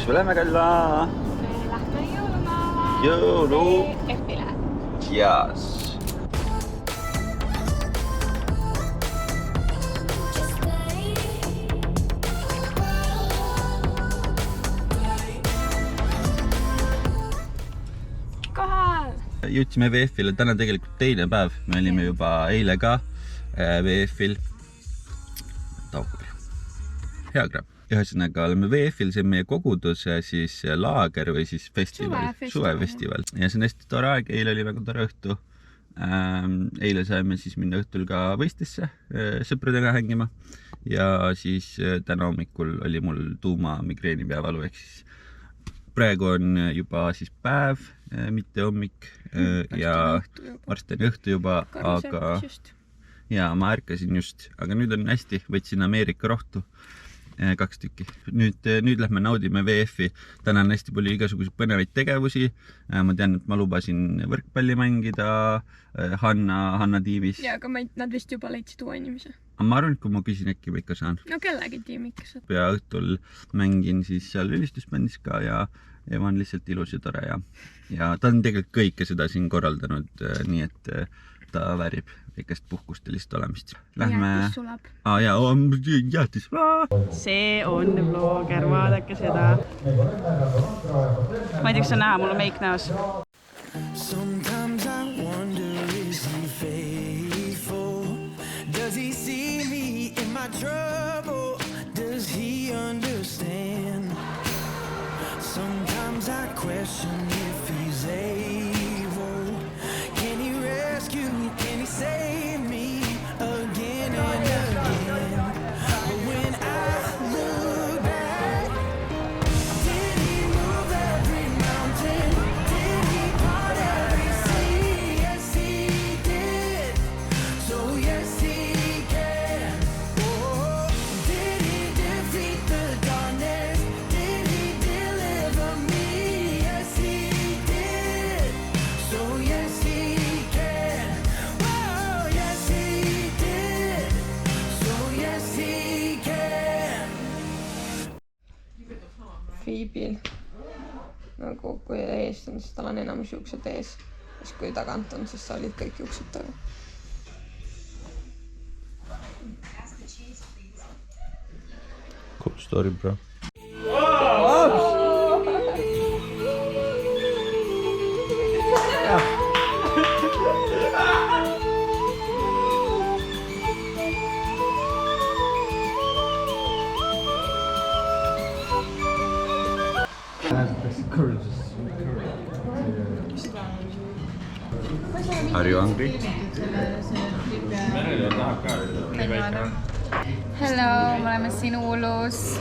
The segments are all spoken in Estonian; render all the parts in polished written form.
Kus me lähme, Kalla? Me lähme jõuluma. Jõulu. F-ile. Yes. Kohal. Jõudsime VF-ile, täna tegelikult teine päev. Me olime juba eile ka VF-il. Hea kraab. Ühesõnaga oleme VF-il, see on meie kogudus, siis laager või siis festival, suvefestival. Ja see on hästi tore aeg, eile oli väga tore õhtu. Eile saime siis minna õhtul ka võistesse sõpradega hängima. Ja siis täna hommikul oli mul tuuma migreeni peavalu, ehk siis praegu on juba siis päev, mitte hommik ja varsti on õhtu juba, aga ja ma ärkasin just, aga nüüd on hästi, võtsin Ameerika rohtu 2 tükki. Nüüd lähme naudime VF-i. Täna on hästi palju igasuguseid põnevaid tegevusi. Ma tean, et ma lubasin võrkpalli mängida Hanna tiimis. Ja, aga nad vist juba leidsid uue inimese. Ma arvan, et kui ma küsin, äkki ma ikka saan. No kellegi tiimikas. Ja õhtul mängin siis seal ülistusbändis ka ja Eva on lihtsalt ilus ja tore ja ta on tegelikult kõike seda siin korraldanud, nii et ta väärib väikest puhkust ja lihtsalt olemist. Lähme... Jäätis sulab. Jäätis. See on vlogger, vaadake seda. Ma ei tea, kas on näha, mul on meik näos. Sometimes I wonder, is he faithful? Does he see me in my trouble? Does he understand? Sometimes I question if he's able. Can he rescue? Can he save me again and again? But when I look back, did he move every mountain? Did he part every sea? Yes, he did. So yes, he can. Oh, did he defeat the darkness? Did he deliver me? Yes, he did. So yes, he can. Oh, yes, he did. So yes, he can. Fiibil. Nagu kui ees on, siis tal on enamus juuksed ees. Siis kui tagant on, siis sa olid kõik juuksed taga. Cool story, bro. Are you hungry? Hello, me oleme siin Uulus.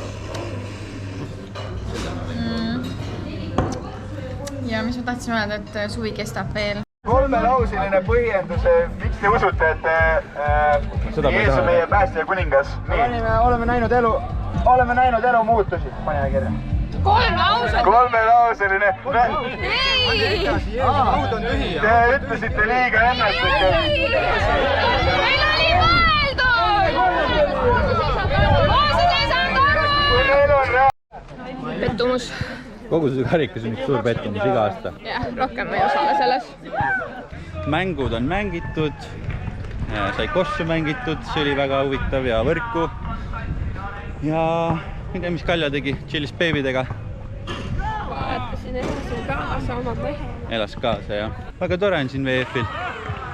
Ja mis ma tahtsin öelda, et suvi kestab veel. 3-lauseline põhjendus, miks te usute, et Jeesus on meie päästja ja kuningas. Oleme näinud elu muutusi. Paneme kirja. 3 lauset! 3-lauseline. Ei! Te ütlesite liiga ennast. Meil oli mõeldud! Pettumus. Kogu see karikas on üks suur pettumus iga aasta. Jah, rohkem ma ei osale selles. Mängud on mängitud, sai kossu mängitud, see oli väga huvitav ja võrku. Ja ma ei tea, mis Kalja tegi, chillis beebidega. Vaatasin elasin kaasa oma mehe. Elas kaasa, jah. Väga tore on siin VF-il.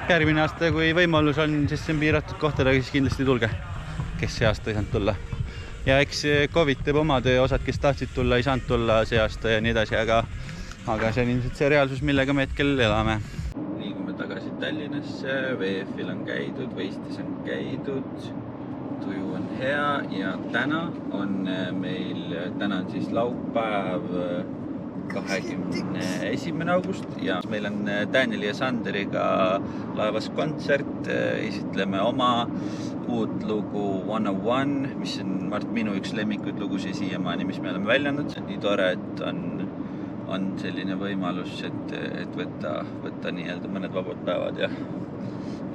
Järgmine aasta, kui võimalus on, sest see on piiratud kohtadega, siis kindlasti tulge, kes see aasta ei saanud tulla. Ja eks COVID teeb oma töö, osad, kes tahtsid tulla, ei saanud tulla see aasta ja nii edasi, aga see on ilmselt see reaalsus, millega me hetkel elame. Liigume tagasi Tallinnasse, VF-il on käidud, võistis on käidud, tuju on hea ja täna on siis laupäev 21. august ja meil on Danieli ja Sanderiga laevas kontsert, esitleme oma uut lugu 101, mis on minu üks lemmikuid lugusid siiamaani, mis me oleme väljanud. Nii tore, et on selline võimalus, et võtta nii-öelda mõned vabad päevad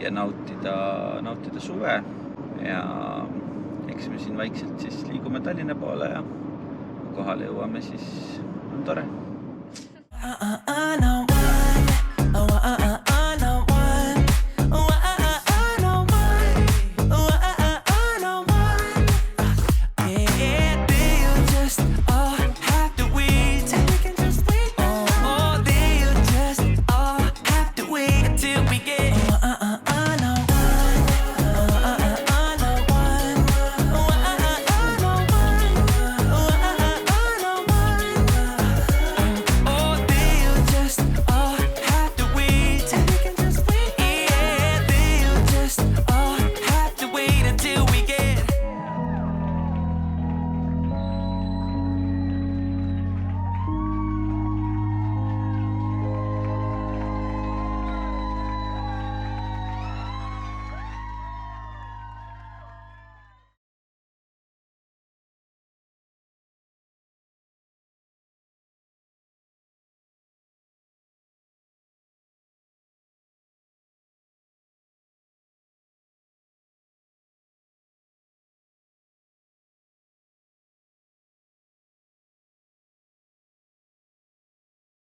ja nautida suve ja eks me siin vaikselt siis liigume Tallinna poole ja kohale jõuame, siis on tore.